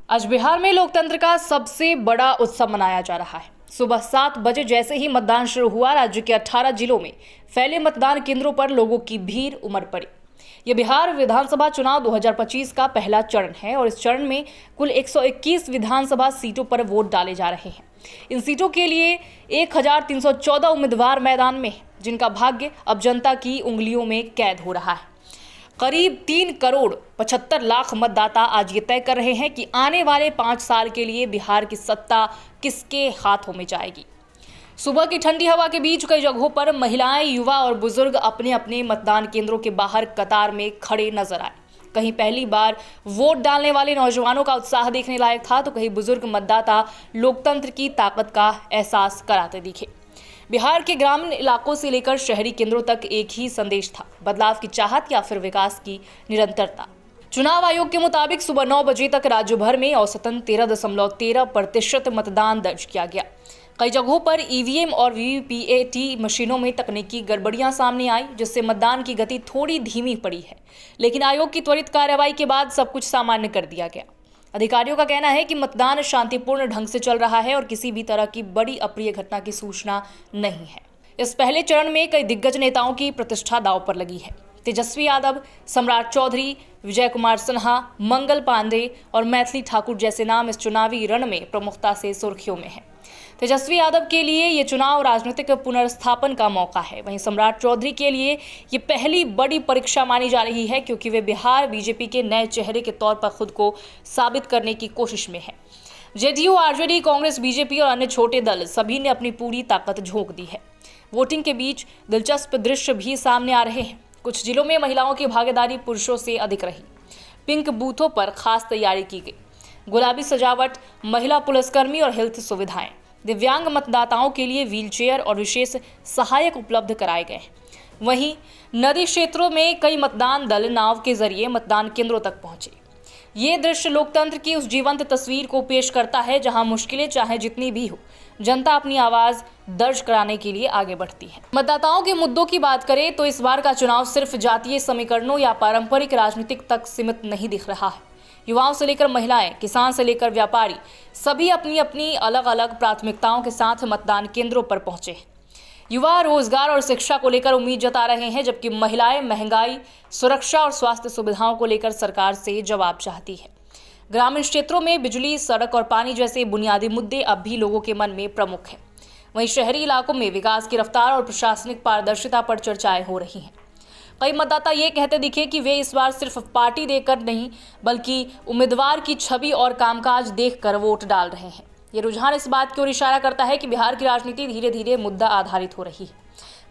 आज बिहार में लोकतंत्र का सबसे बड़ा उत्सव मनाया जा रहा है। सुबह 7 बजे जैसे ही मतदान शुरू हुआ, राज्य के 18 जिलों में फैले मतदान केंद्रों पर लोगों की भीड़ उमड़ पड़ी। यह बिहार विधानसभा चुनाव 2025 का पहला चरण है और इस चरण में कुल 121 विधानसभा सीटों पर वोट डाले जा रहे हैं। इन सीटों के लिए 1314 उम्मीदवार मैदान में हैं, जिनका भाग्य अब जनता की उंगलियों में कैद हो रहा है। करीब 3 करोड़ 75 लाख मतदाता आज ये तय कर रहे हैं कि आने वाले 5 साल के लिए बिहार की सत्ता किसके हाथों में जाएगी। सुबह की ठंडी हवा के बीच कई जगहों पर महिलाएं, युवा और बुजुर्ग अपने अपने मतदान केंद्रों के बाहर कतार में खड़े नजर आए। कहीं पहली बार वोट डालने वाले नौजवानों का उत्साह देखने लायक था, तो कहीं बुजुर्ग मतदाता लोकतंत्र की ताकत का एहसास कराते दिखे। बिहार के ग्रामीण इलाकों से लेकर शहरी केंद्रों तक एक ही संदेश था, बदलाव की चाहत या फिर विकास की निरंतरता। चुनाव आयोग के मुताबिक सुबह 9 बजे तक राज्य भर में औसतन 13.13% मतदान दर्ज किया गया। कई जगहों पर ईवीएम और वीवीपीएटी मशीनों में तकनीकी गड़बड़ियां सामने आई, जिससे मतदान की गति थोड़ी धीमी पड़ी है, लेकिन आयोग की त्वरित कार्रवाई के बाद सब कुछ सामान्य कर दिया गया। अधिकारियों का कहना है कि मतदान शांतिपूर्ण ढंग से चल रहा है और किसी भी तरह की बड़ी अप्रिय घटना की सूचना नहीं है। इस पहले चरण में कई दिग्गज नेताओं की प्रतिष्ठा दांव पर लगी है। तेजस्वी यादव, सम्राट चौधरी, विजय कुमार सिन्हा, मंगल पांडे और मैथिली ठाकुर जैसे नाम इस चुनावी रण में प्रमुखता से सुर्खियों में हैं। तेजस्वी यादव के लिए ये चुनाव राजनीतिक पुनर्स्थापन का मौका है। वहीं सम्राट चौधरी के लिए ये पहली बड़ी परीक्षा मानी जा रही है, क्योंकि वे बिहार बीजेपी के नए चेहरे के तौर पर खुद को साबित करने की कोशिश में है। जेडीयू, आरजेडी, कांग्रेस, बीजेपी और अन्य छोटे दल सभी ने अपनी पूरी ताकत झोंक दी है। वोटिंग के बीच दिलचस्प दृश्य भी सामने आ रहे हैं। कुछ जिलों में महिलाओं की भागीदारी पुरुषों से अधिक रही। पिंक बूथों पर खास तैयारी की गई। गुलाबी सजावट, महिला पुलिसकर्मी और हेल्थ सुविधाएं। दिव्यांग मतदाताओं के लिए व्हीलचेयर और विशेष सहायक उपलब्ध कराए गए। वहीं नदी क्षेत्रों में कई मतदान दल नाव के जरिए मतदान केंद्रों तक पहुंचे। ये दृश्य लोकतंत्र की उस जीवंत तस्वीर को पेश करता है, जहां मुश्किलें चाहे जितनी भी हो, जनता अपनी आवाज दर्ज कराने के लिए आगे बढ़ती है। मतदाताओं के मुद्दों की बात करें तो इस बार का चुनाव सिर्फ जातीय समीकरणों या पारंपरिक राजनीतिक तक सीमित नहीं दिख रहा है। युवाओं से लेकर महिलाएं, किसान से लेकर व्यापारी, सभी अपनी अपनी अलग अलग प्राथमिकताओं के साथ मतदान केंद्रों पर पहुंचे। युवा रोजगार और शिक्षा को लेकर उम्मीद जता रहे हैं, जबकि महिलाएं महंगाई, सुरक्षा और स्वास्थ्य सुविधाओं को लेकर सरकार से जवाब चाहती है। ग्रामीण क्षेत्रों में बिजली, सड़क और पानी जैसे बुनियादी मुद्दे अब भी लोगों के मन में प्रमुख हैं। वहीं शहरी इलाकों में विकास की रफ्तार और प्रशासनिक पारदर्शिता पर चर्चाएं हो रही हैं। कई मतदाता ये कहते दिखे कि वे इस बार सिर्फ पार्टी देकर नहीं, बल्कि उम्मीदवार की छवि और कामकाज देखकर वोट डाल रहे हैं। ये रुझान इस बात की ओर इशारा करता है कि बिहार की राजनीति धीरे धीरे मुद्दा आधारित हो रही है।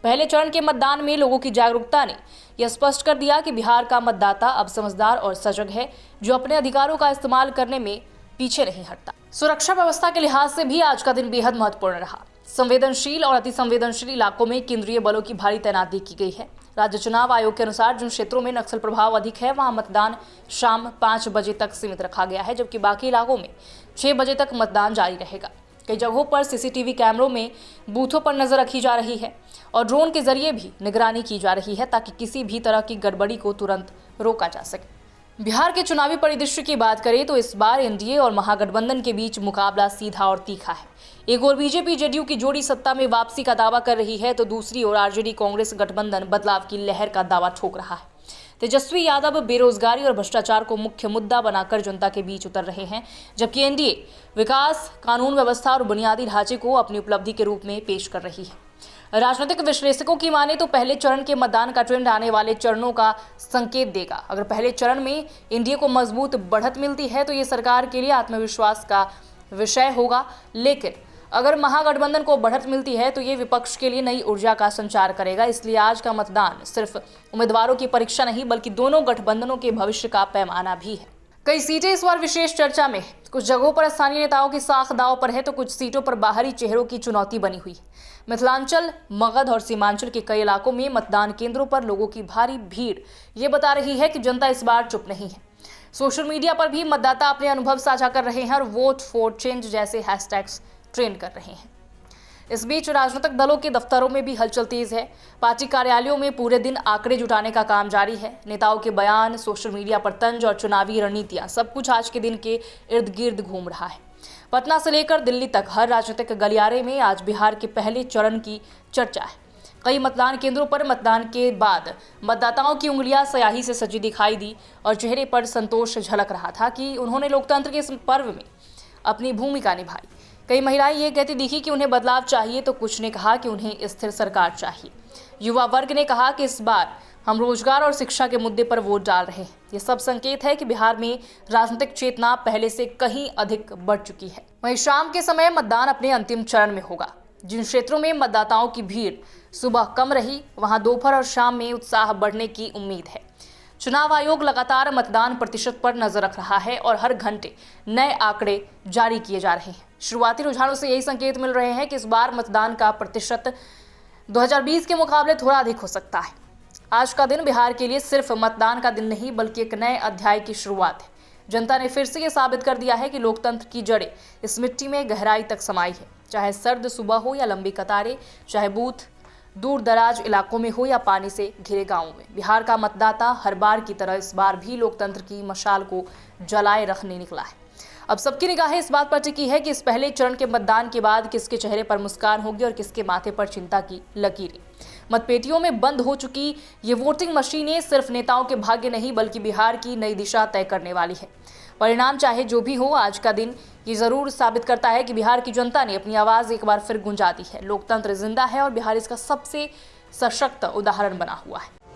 पहले चरण के मतदान में लोगों की जागरूकता ने यह स्पष्ट कर दिया कि बिहार का मतदाता अब समझदार और सजग है, जो अपने अधिकारों का इस्तेमाल करने में पीछे नहीं हटता। सुरक्षा व्यवस्था के लिहाज से भी आज का दिन बेहद महत्वपूर्ण रहा। संवेदनशील और अति संवेदनशील इलाकों में केंद्रीय बलों की भारी तैनाती की गई है। राज्य चुनाव आयोग के अनुसार जिन क्षेत्रों में नक्सल प्रभाव अधिक है, वहां मतदान शाम 5 बजे तक सीमित रखा गया है, जबकि बाकी इलाकों में 6 बजे तक मतदान जारी रहेगा। कई जगहों पर सीसीटीवी कैमरों में बूथों पर नजर रखी जा रही है और ड्रोन के जरिए भी निगरानी की जा रही है, ताकि किसी भी तरह की गड़बड़ी को तुरंत रोका जा सके। बिहार के चुनावी परिदृश्य की बात करें तो इस बार एनडीए और महागठबंधन के बीच मुकाबला सीधा और तीखा है। एक ओर बीजेपी जेडीयू की जोड़ी सत्ता में वापसी का दावा कर रही है, तो दूसरी ओर आरजेडी कांग्रेस गठबंधन बदलाव की लहर का दावा ठोक रहा है। तेजस्वी यादव बेरोजगारी और भ्रष्टाचार को मुख्य मुद्दा बनाकर जनता के बीच उतर रहे हैं, जबकि एनडीए विकास, कानून व्यवस्था और बुनियादी ढांचे को अपनी उपलब्धि के रूप में पेश कर रही है। राजनीतिक विश्लेषकों की माने तो पहले चरण के मतदान का ट्रेंड आने वाले चरणों का संकेत देगा। अगर पहले चरण में एनडीए को मजबूत बढ़त मिलती है तो ये सरकार के लिए आत्मविश्वास का विषय होगा, लेकिन अगर महागठबंधन को बढ़त मिलती है तो ये विपक्ष के लिए नई ऊर्जा का संचार करेगा। इसलिए आज का मतदान सिर्फ उम्मीदवारों की परीक्षा नहीं, बल्कि दोनों गठबंधनों के भविष्य का पैमाना भी है। कई सीटें इस बार विशेष चर्चा में। कुछ जगहों पर स्थानीय नेताओं की साख दांव पर है, तो कुछ सीटों पर बाहरी चेहरों की चुनौती बनी हुई है। मिथिलांचल, मगध और सीमांचल के कई इलाकों में मतदान केंद्रों पर लोगों की भारी भीड़ ये बता रही है कि जनता इस बार चुप नहीं है। सोशल मीडिया पर भी मतदाता अपने अनुभव साझा कर रहे हैं और वोट फॉर चेंज जैसे हैशटैग्स ट्रेंड कर रहे हैं। इस बीच राजनीतिक दलों के दफ्तरों में भी हलचल तेज है। पार्टी कार्यालयों में पूरे दिन आंकड़े जुटाने का काम जारी है। नेताओं के बयान, सोशल मीडिया पर तंज और चुनावी रणनीतियां, सब कुछ आज के दिन के इर्द गिर्द घूम रहा है। पटना से लेकर दिल्ली तक हर राजनीतिक गलियारे में आज बिहार के पहले चरण की चर्चा है। कई मतदान केंद्रों पर मतदान के बाद मतदाताओं की उंगलियां स्याही से सजी दिखाई दी और चेहरे पर संतोष झलक रहा था कि उन्होंने लोकतंत्र के इस पर्व में अपनी भूमिका निभाई। कई महिलाएं ये कहती दिखी कि उन्हें बदलाव चाहिए, तो कुछ ने कहा कि उन्हें स्थिर सरकार चाहिए। युवा वर्ग ने कहा कि इस बार हम रोजगार और शिक्षा के मुद्दे पर वोट डाल रहे हैं। ये सब संकेत है कि बिहार में राजनीतिक चेतना पहले से कहीं अधिक बढ़ चुकी है। वहीं शाम के समय मतदान अपने अंतिम चरण में होगा। जिन क्षेत्रों में मतदाताओं की भीड़ सुबह कम रही, वहां दोपहर और शाम में उत्साह बढ़ने की उम्मीद है। चुनाव आयोग लगातार मतदान प्रतिशत पर नजर रख रहा है और हर घंटे नए आंकड़े जारी किए जा रहे हैं। शुरुआती रुझानों से यही संकेत मिल रहे हैं कि इस बार मतदान का प्रतिशत 2020 के मुकाबले थोड़ा अधिक हो सकता है। आज का दिन बिहार के लिए सिर्फ मतदान का दिन नहीं, बल्कि एक नए अध्याय की शुरुआत है। जनता ने फिर से ये साबित कर दिया है कि लोकतंत्र की जड़ें इस मिट्टी में गहराई तक समाई है। चाहे सर्द सुबह हो या लंबी कतारें, चाहे बूथ दूर दराज इलाकों में हो या पानी से घिरे गांवों में, बिहार का मतदाता हर बार की तरह इस बार भी लोकतंत्र की मशाल को जलाए रखने निकला है। अब सबकी निगाहें इस बात पर टिकी है कि इस पहले चरण के मतदान के बाद किसके चेहरे पर मुस्कान होगी और किसके माथे पर चिंता की लकीरें। मतपेटियों में बंद हो चुकी ये वोटिंग मशीनें सिर्फ नेताओं के भाग्य नहीं, बल्कि बिहार की नई दिशा तय करने वाली है। परिणाम चाहे जो भी हो, आज का दिन ये जरूर साबित करता है कि बिहार की जनता ने अपनी आवाज एक बार फिर गुंजा दी है। लोकतंत्र जिंदा है और बिहार इसका सबसे सशक्त उदाहरण बना हुआ है।